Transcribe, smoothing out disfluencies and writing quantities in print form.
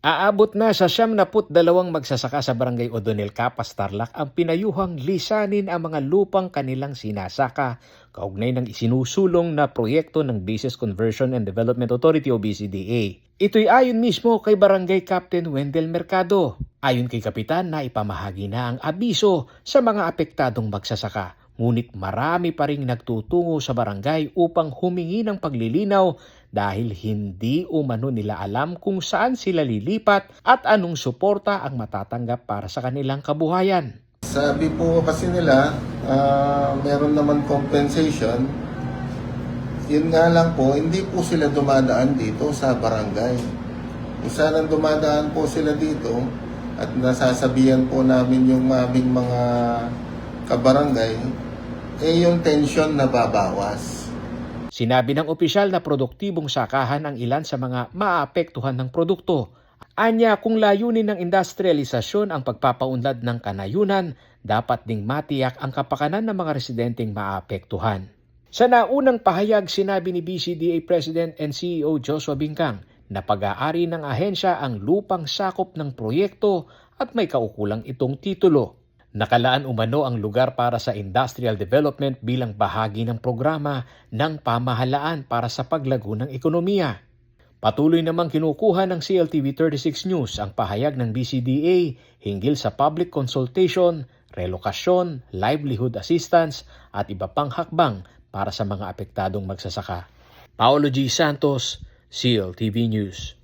Aabot na sa 72 magsasaka sa Barangay Odonel, Capas, Tarlac ang pinayuhang lisanin ang mga lupang kanilang sinasaka kaugnay ng isinusulong na proyekto ng Business Conversion and Development Authority o BCDA. Ito'y ayon mismo kay Barangay Captain Wendell Mercado. Ayon kay Kapitan na ipamahagi na ang abiso sa mga apektadong magsasaka. Ngunit marami pa ring nagtutungo sa barangay upang humingi ng paglilinaw dahil hindi umano nila alam kung saan sila lilipat at anong suporta ang matatanggap para sa kanilang kabuhayan. Sabi po kasi nila, meron naman compensation. Yun nga lang po, hindi po sila dumadaan dito sa barangay. Kung saan dumadaan po sila dito at nasasabihan po namin yung aming mga kabarangay, yung tension na babawas. Sinabi ng opisyal na produktibong sakahan ang ilan sa mga maapektuhan ng produkto. Anya, kung layunin ng industrialisasyon ang pagpapaunlad ng kanayunan, dapat ding matiyak ang kapakanan ng mga residenteng maapektuhan. Sa naunang pahayag, sinabi ni BCDA President and CEO Joshua Bingkang na pag-aari ng ahensya ang lupang sakop ng proyekto at may kaukulang itong titulo. Nakalaan umano ang lugar para sa industrial development bilang bahagi ng programa ng pamahalaan para sa paglago ng ekonomiya. Patuloy namang kinukuha ng CLTV 36 News ang pahayag ng BCDA hinggil sa public consultation, relokasyon, livelihood assistance at iba pang hakbang para sa mga apektadong magsasaka. Paolo G. Santos, CLTV News.